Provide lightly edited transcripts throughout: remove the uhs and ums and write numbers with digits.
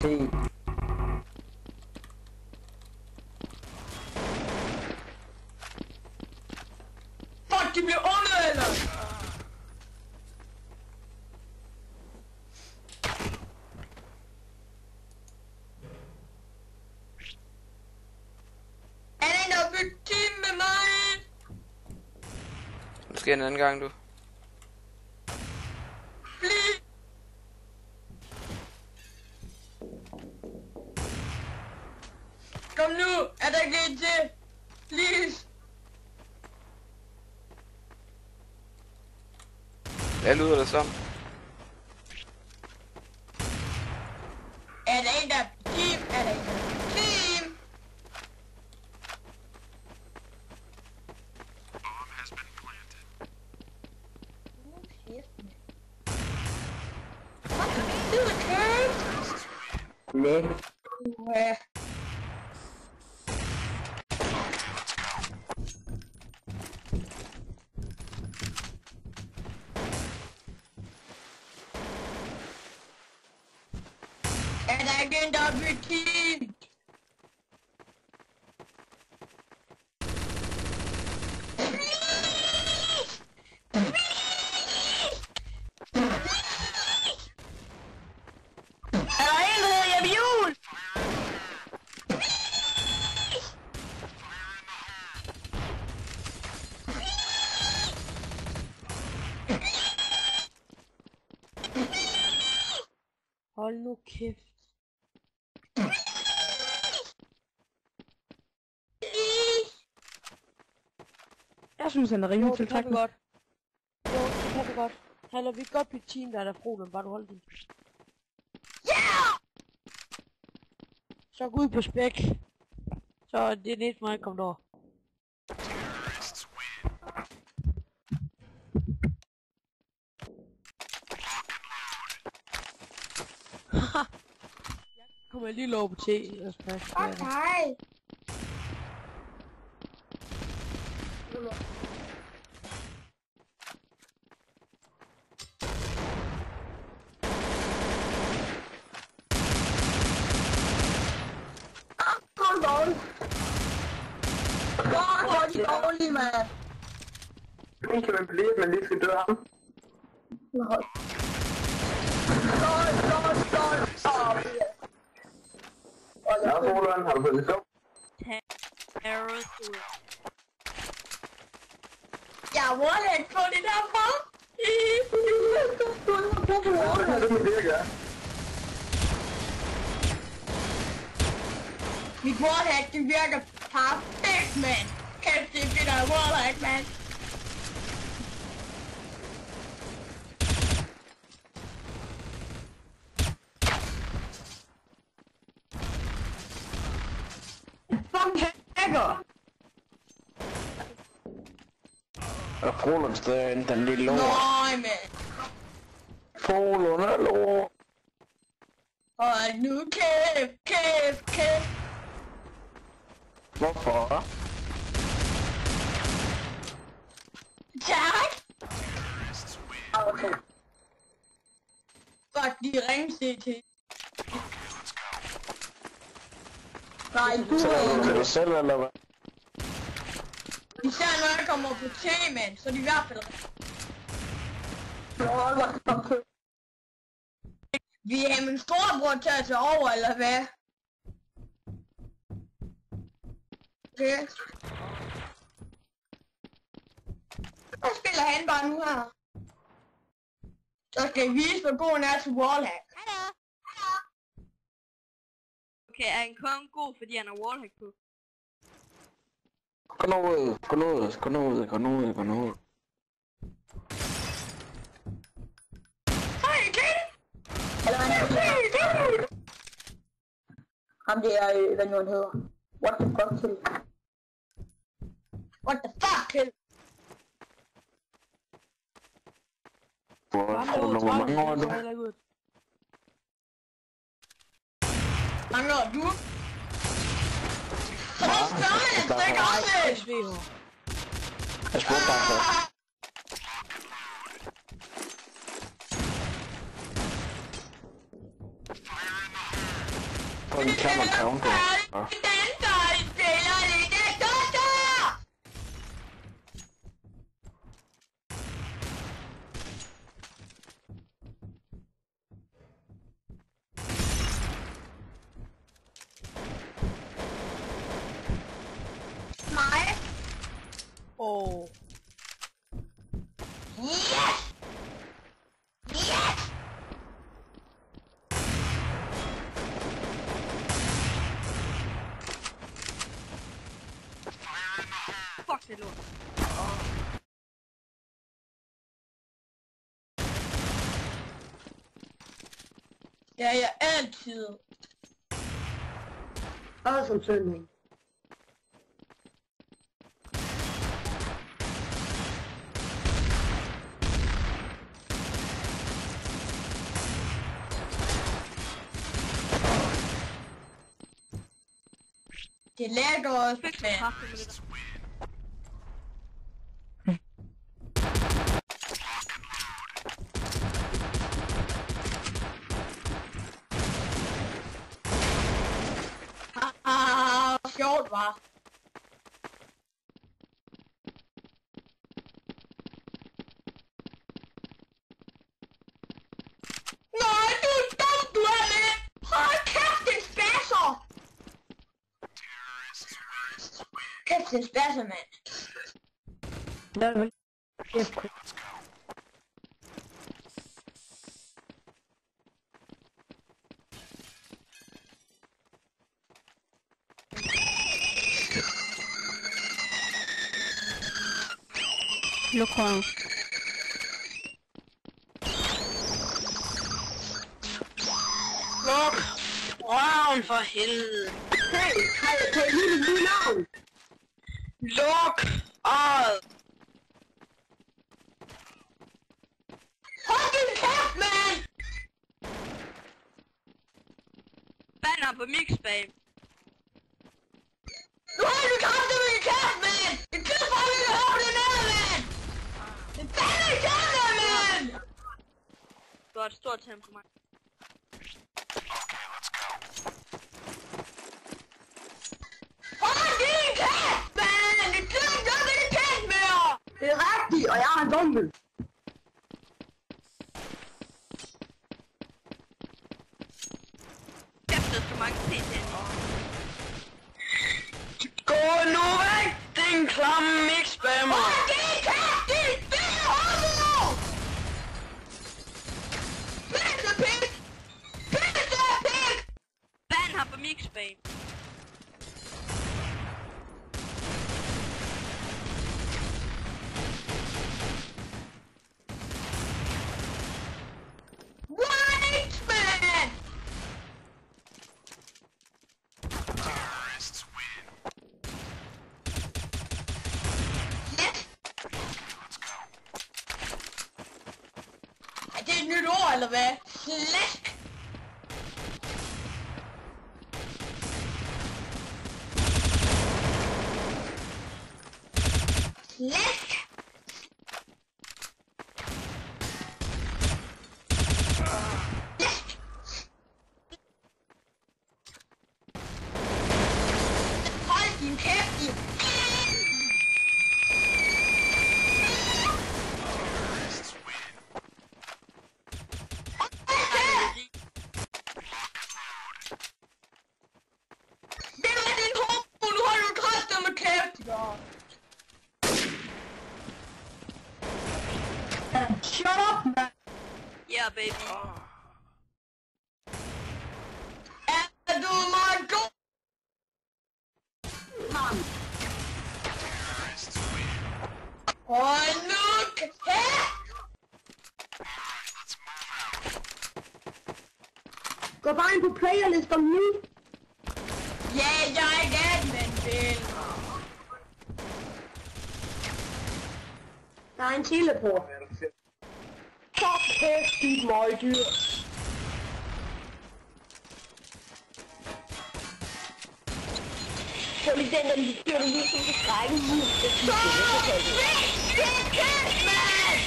Fuck, de bliver onde, eller? Er der en, der vil team med mig? Måske en anden gang, du. Please. Kom nu, er der ikke en til? Please. Hvad lyder det som? Er der en, der team? Er der en, der team? Nej. Ja. Er der ikke en, der bliver teamet? Er der en, der hedder Jeppe Juhl? Hold nu kæft. Jeg synes, han er rimelig Jo, det kan vi tiltrækkende. godt. Jo, det kan vi godt. Hallo, vi kan godt blive team, der er der problem. Bare du holder din. Yeah! Så gå ud på spæk. Så det er næste mig, kom over. Kommer jeg lige lov på T. Fuck nej. Hold on. Hvor er de dårlige, mand. Nu kan man blive, at man lige skal dø ham. Lol. Ja, Roland, har du fået det så? Jeg er wallhack på det der for. Hvad har det med det at gøre? Mit wallhack, det virker perfekt, mand. Kæft, det er fedt af wallhack, mand. Fuck hacker. Og Roland stadig inde, den lille lort. Nej, mand. Roland er lort. Hold nu kæft. Hvorfor? Tak. Okay. Fuck, de ringe CT. Nej, du Så er er det til dig selv, eller hvad? især når jeg kommer på T, mand, så er de i hvert fald... Vi er min storebror til at tage over, eller hvad? Okay. Så spiller han bare nu her. Så skal jeg vise, hvor god han er til wallhack. Okay, er han kun god, fordi han har wallhack på? Gå nu ud. Hej, Kate! Eller hvad er ham det er, hvad nu han hedder. What the fuck, kill? What the fuck, kill? Hvor mange år er du? Mange år, du? Så er det spørgsmålet, så ikke også! Jeg spurgte bare for. På en klam account. Ja. Mig. Åh. Yes! Yes! Fuck, det er lort. Ja, jeg altid. Og som søndag. Det lægger også på Fik knæ. kaffe med det der. Sjovt, var. Nej, du er dum, du er med! Hold kæft, det spasser! Kæft, det spasser, mand. Luk røven. Luk røven for helvede. Hey, kan I lide mit navn? Luk øjet. Hold din kæft, mand! Banner på mixbag. Nu har du kraftigt med din kæft, mand! Det er tid for, at vi kan høre det ned, mand! Det er fandme kæft, mand! Du har et stort temperament. Hold din kæft, mand! Det er tid, at jeg ikke vil kæft mere! Det er rigtigt, og jeg har en dumpe. Kæft, der er så mange PC. Gå nu væk, din klamme mixspammer! Hold din kæft, din fede homo! Pissepik! Pissepik! Ban har på mixbag. White man! Yes! Er det et nyt ord, eller hvad? Slæsk! Slæsk! Hold din kæft, din... Det var din homo, nu har du kraftigt med kæft, ja. Shut up, man! Yeah, baby. Er du mig god? Hold nu kæft! Gå bare ind på playerlisten nu. Ja, jeg er ikke admin til. Der er en teleport. Så kæft, dit møgdyr. Så lige den der lige styrer lige sådan en skrække nu. Så væk, kæft, mand!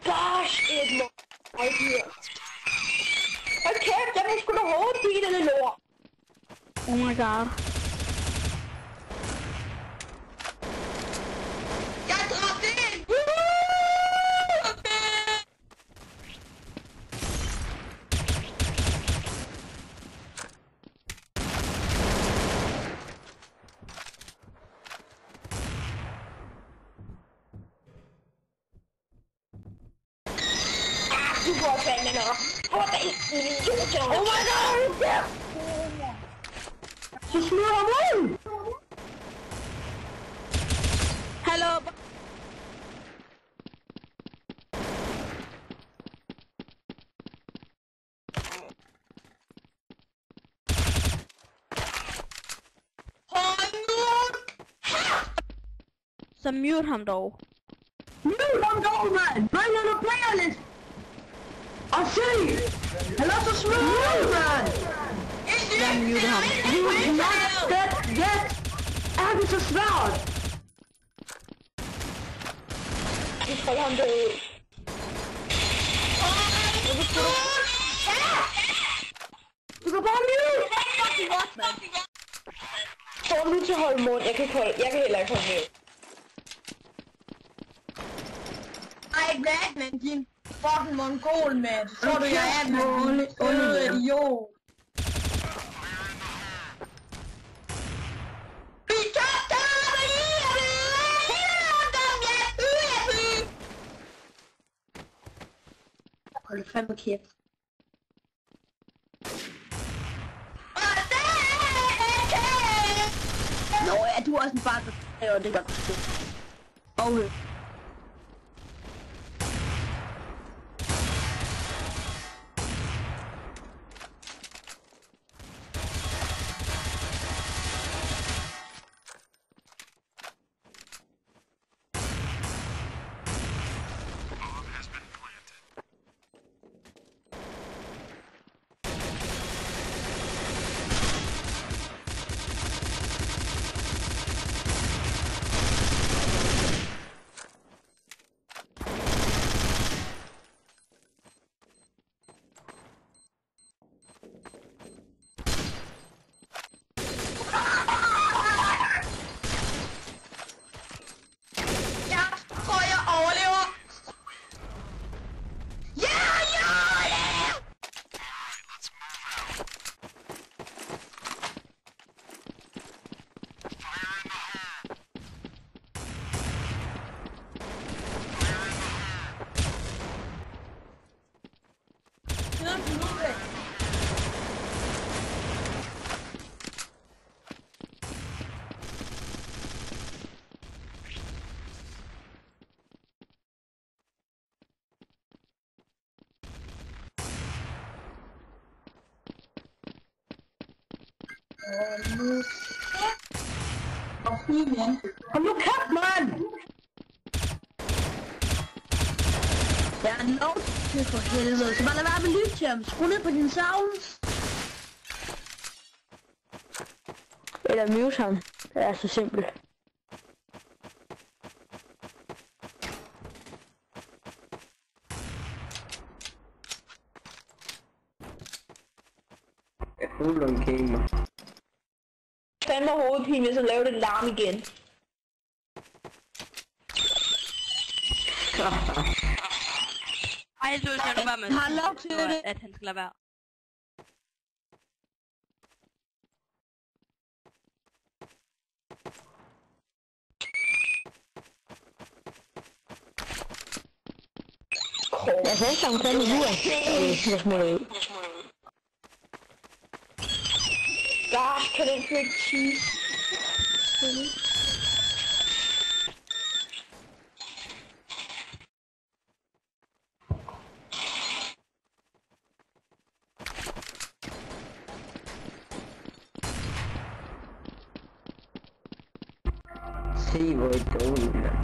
Gosh! et måldyr. Hold kæft, jeg må sgu da hovedpine eller lort. Oh my god. Jeg dræbte en! Du får fandme nok. Hvor er det? Oh my god! Så smider ham ud! Hallo. Så mute ham dog. Mute ham dog, mand! Bring on a playlist! Og se! Han er så smooth, mand! Jeg mute ham. Du er not dead yet! Er det så svært? Vi skal ham derud. Du kan bare mute! Få nu til at holde mund. Jeg kan heller ikke holde mund. Ej, hvad, men din fucking mongol, mand. Så du, jeg er den onde idiot. Vi tabte hold fandme kæft. Nå ja, du er også en barn, der det er godt forstå. Okay. Hold nu kæft, mand! Jeg er lov til for helvede, så bare lad være med lytte til ham. Skru ned på din sounds. Eller mute ham. Det er så simpelt. Jeg er fuld en gamer. Fandme hovedpine, hvis jeg laver det larm igen. Ej, så skal du bare med. Har lov til det. At han skal lade være. Jeg sagde ikke omkring i huet. Jeg smutter ud. Gosh, kan det ikke cheese? Se hvor I dårlige, mand.